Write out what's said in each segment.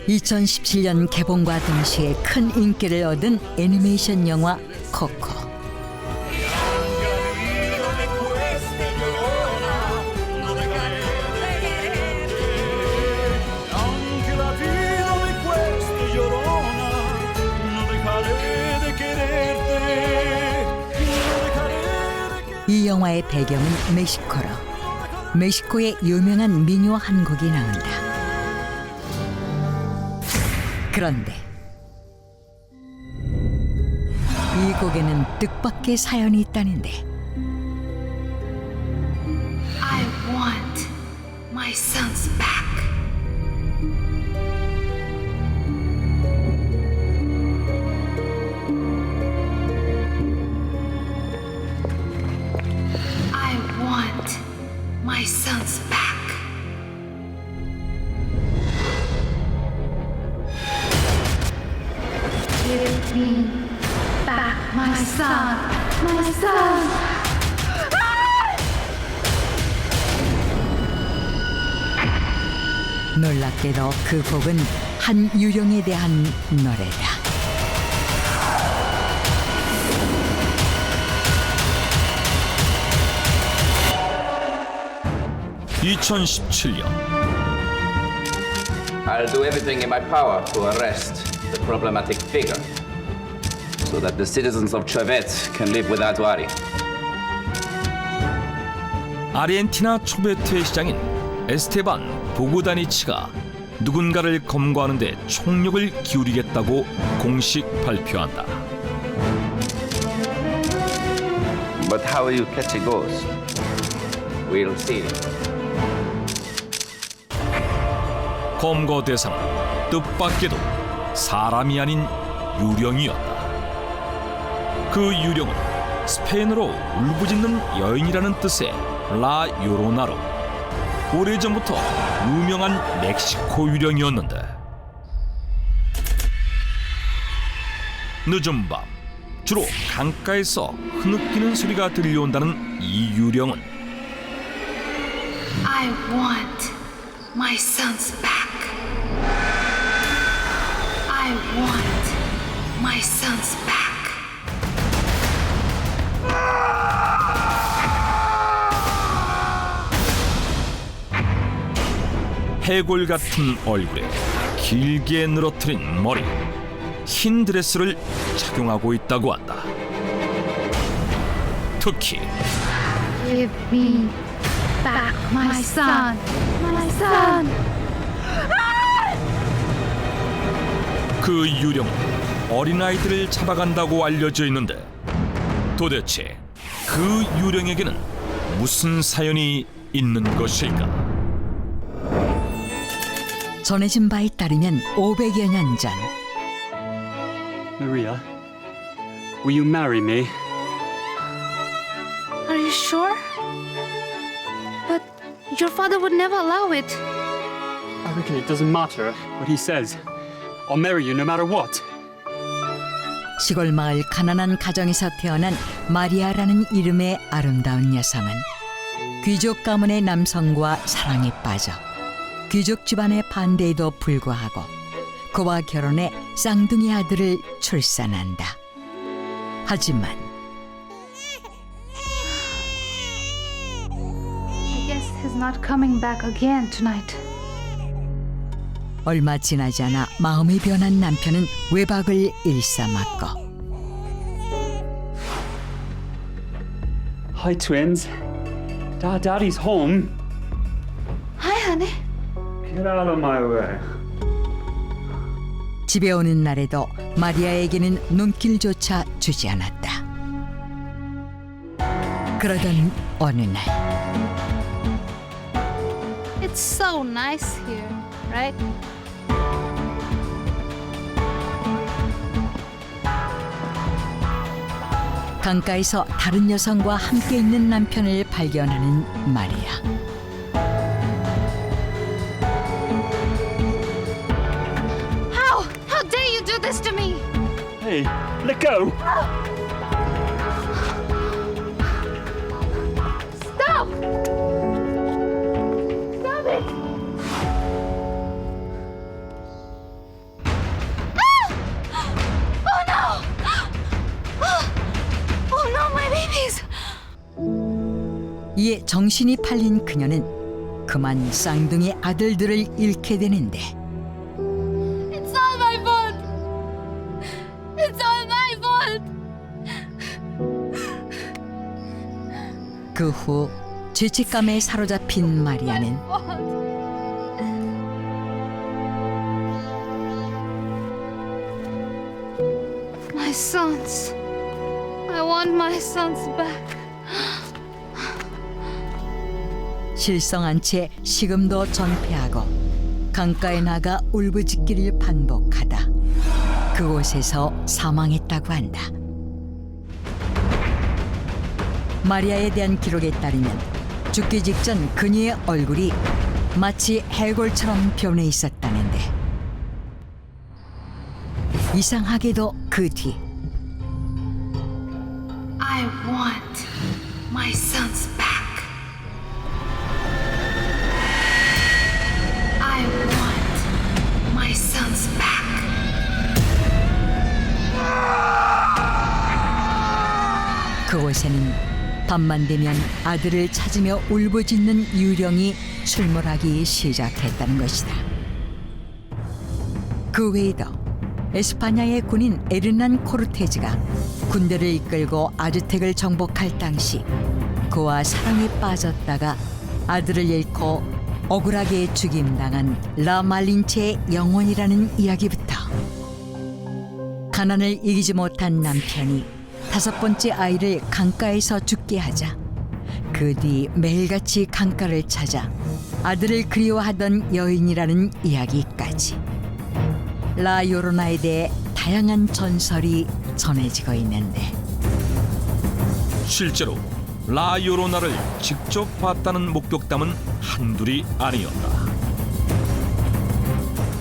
2017년 개봉과 동시에 큰 인기를 얻은 애니메이션 영화 코코. 이 영화의 배경은 멕시코로. 멕시코의 유명한 민요 한 곡이 나온다. 그런데 이 곡에는 뜻밖의 사연이 있다는데. I want my sons back. I want my sons back. Give me back my son, my son. 놀랍게도 그 곡은 한 유령에 대한 노래다. (2017년) I'll do everything in my power to arrest the problematic figure so that the citizens of Chevette can live without worry. 아르헨티나 초베트의 시장인 에스테반 보고다니치가 누군가를 검거하는 데 총력을 기울이겠다고 공식 발표한다. But how will you catch a ghost? We'll see. 검거 대상은 뜻밖에도 사람이 아닌 유령이었다. 그 유령은 스페인어로 울부짖는 여인이라는 뜻의 라 요로나로 오래전부터 유명한 멕시코 유령이었는데, 늦은 밤 주로 강가에서 흐느끼는 소리가 들려온다는 이 유령은 I want my sons back. I want my sons back. 해골 같은 얼굴에 길게 늘어뜨린 머리, 흰 드레스를 착용하고 있다고 한다. 특히 Give me back my son, my son. 그 유령은 어린아이들을 잡아간다고 알려져 있는데, 도대체 그 유령에게는 무슨 사연이 있는 것일까? 전해진 바에 따르면 500여 년 전 Maria, will you marry me? Are you sure? But your father would never allow it. Okay, it doesn't matter what he says. I'll marry you no matter what. 시골 마을 가난한 가정에서 태어난 마리아라는 이름의 아름다운 여성은 귀족 가문의 남성과 사랑에 빠져 귀족 집안의 반대에도 불구하고 그와 결혼해 쌍둥이 아들을 출산한다. 하지만 I guess he's not coming back again tonight. 얼마 지나지 않아 마음이 변한 남편은 외박을 일삼았고, Hi, twins. Daddy's home. Hi, honey. Get out of my way. 집에 오는 날에도 마리아에게는 눈길조차 주지 않았다. 그러던 어느 날 It's so nice here, right? 강가에서 다른 여성과 함께 있는 남편을 발견하는 마리아. How dare you do this to me? Hey, let go. Stop! Stop it! 이에 정신이 팔린 그녀는 그만 쌍둥이 아들들을 잃게 되는데 It's all my fault. It's all my fault. 그 후 죄책감에 사로잡힌 마리아는 My sons. I want my sons back. 실성한 채 식음도 전폐하고 강가에 나가 울부짖기를 반복하다 그곳에서 사망했다고 한다. 마리아에 대한 기록에 따르면 죽기 직전 그녀의 얼굴이 마치 해골처럼 변해 있었다는데 이상하게도 그 뒤 I want my sons back. I want my sons back. 그곳에는 밤만 되면 아들을 찾으며 울부짖는 유령이 출몰하기 시작했다는 것이다. 그 외에도 에스파냐의 군인 에르난 코르테즈가 군대를 이끌고 아즈텍을 정복할 당시 그와 사랑에 빠졌다가 아들을 잃고 억울하게 죽임당한 라말린체의 영혼이라는 이야기부터 가난을 이기지 못한 남편이 5번째 아이를 강가에서 죽게 하자 그 뒤 매일같이 강가를 찾아 아들을 그리워하던 여인이라는 이야기까지 라 요로나에 대해 다양한 전설이 전해지고 있는데 실제로 라 요로나를 직접 봤다는 목격담은 한둘이 아니었다.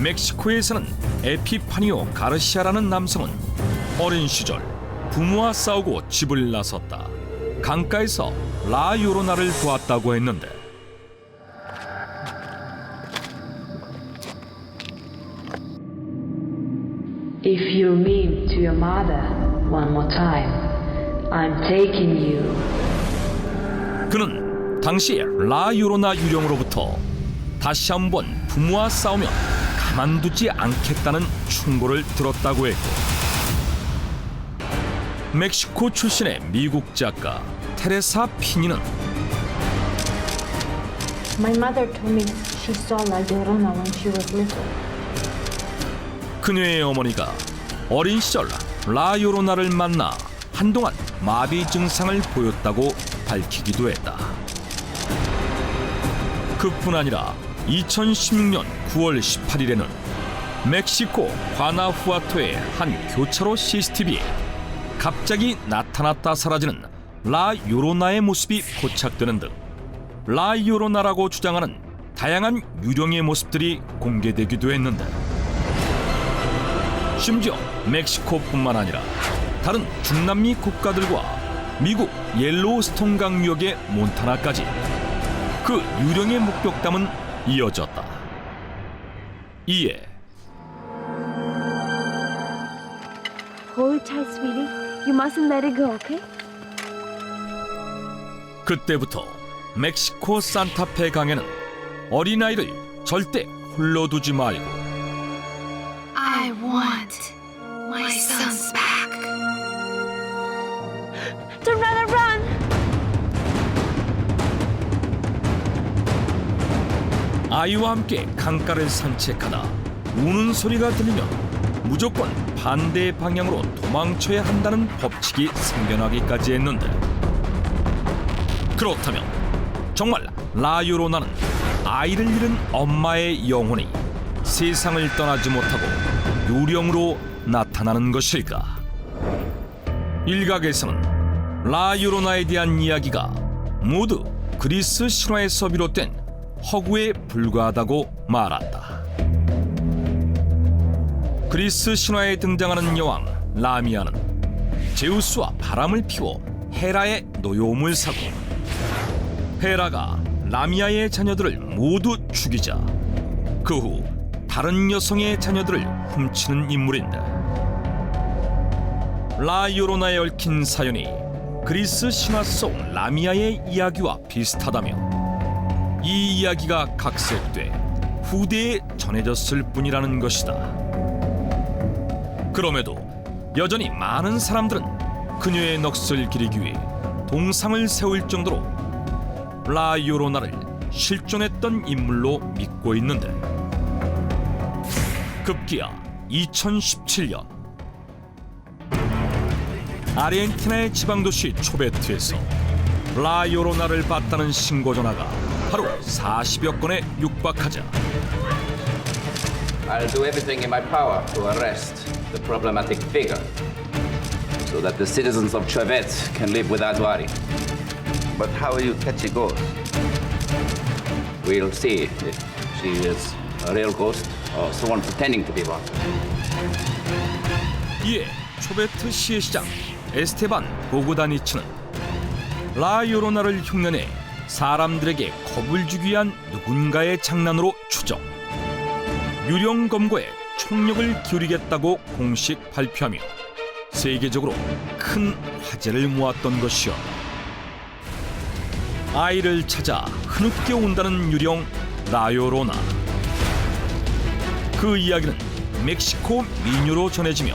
멕시코에 사는 에피파니오 가르시아라는 남성은 어린 시절 부모와 싸우고 집을 나섰다 강가에서 라 요로나를 보았다고 했는데 If you mean to your mother one more time, I'm taking you. 그는 당시에 라 요로나 유령으로부터 다시 한번 부모와 싸우면 가만두지 않겠다는 충고를 들었다고 했고 멕시코 출신의 미국 작가 테레사 피니는 My mother told me she saw La Llorona when she was little. 그녀의 어머니가 어린 시절 라 요로나를 만나 한동안 마비 증상을 보였다고 밝히기도 했다. 그뿐 아니라 2016년 9월 18일에는 멕시코 과나후아토의 한 교차로 CCTV에 갑자기 나타났다 사라지는 라 요로나의 모습이 포착되는 등 라 요로나라고 주장하는 다양한 유령의 모습들이 공개되기도 했는데 심지어 멕시코뿐만 아니라 다른 중남미 국가들과 미국 옐로우스톤 강유역의 몬타나까지 그 유령의 목격담은 이어졌다. 이에 Hold tight, sweetie. You mustn't let it go, okay? 그때부터 멕시코 산타페 강에는 어린아이를 절대 홀로 두지 말고 I want my sons back. Don't run, run! 아이와 함께 강가를 산책하다 우는 소리가 들리면 무조건 반대 방향으로 도망쳐야 한다는 법칙이 생겨나기까지 했는데 그렇다면 정말 라 요로나는 아이를 잃은 엄마의 영혼이 세상을 떠나지 못하고 유령으로 나타나는 것일까? 일각에서는 라 요로나에 대한 이야기가 모두 그리스 신화에서 비롯된 허구에 불과하다고 말한다. 그리스 신화에 등장하는 여왕 라미아는 제우스와 바람을 피워 헤라의 노여움을 사고 헤라가 라미아의 자녀들을 모두 죽이자 그 후 다른 여성의 자녀들을 훔치는 인물인데 라 요로나에 얽힌 사연이 그리스 신화 속 라미아의 이야기와 비슷하다며 이 이야기가 각색돼 후대에 전해졌을 뿐이라는 것이다. 그럼에도 여전히 많은 사람들은 그녀의 넋을 기리기 위해 동상을 세울 정도로 라 요로나를 실존했던 인물로 믿고 있는데, 급기야 2017년 아르헨티나의 지방도시 초베트에서 라 요로나를 봤다는 신고 전화가 하루 40여 건에 육박하자 I'll do everything in my power to arrest the problematic figure so that the citizens of Chauvet can live without worry. But how will you catch a ghost? We'll see if she is a real ghost or someone pretending to be one. 이에 초베트 시의 시장 에스테반 보그다니치는 라 요로나를 흉내내 사람들에게 겁을 주기 위한 누군가의 장난으로 추정, 유령 검거에 총력을 기울이겠다고 공식 발표하며 세계적으로 큰 화제를 모았던 것이었다. 아이를 찾아 흐느껴 온다는 유령 라 요로나. 그 이야기는 멕시코 미녀로 전해지며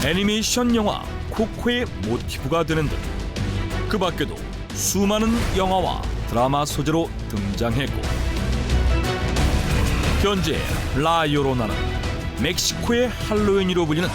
애니메이션 영화 코코의 모티브가 되는 듯 그 밖에도 수많은 영화와 드라마 소재로 등장했고, 현재 라 요로나는 멕시코의 할로윈으로 불리는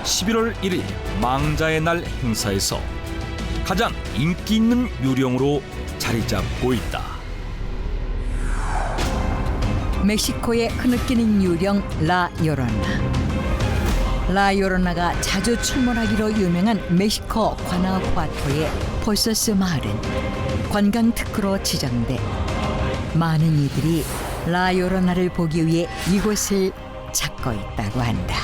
11월 1일 망자의 날 행사에서 가장 인기 있는 유령으로 자리 잡고 있다. 멕시코의 흐느끼는 유령 라 요로나. 라 요로나가 자주 출몰하기로 유명한 멕시코 과나후아토의 포소스 마을은 관광 특구로 지정돼 많은 이들이 라 요로나를 보기 위해 이곳을 찾고 있다고 한다.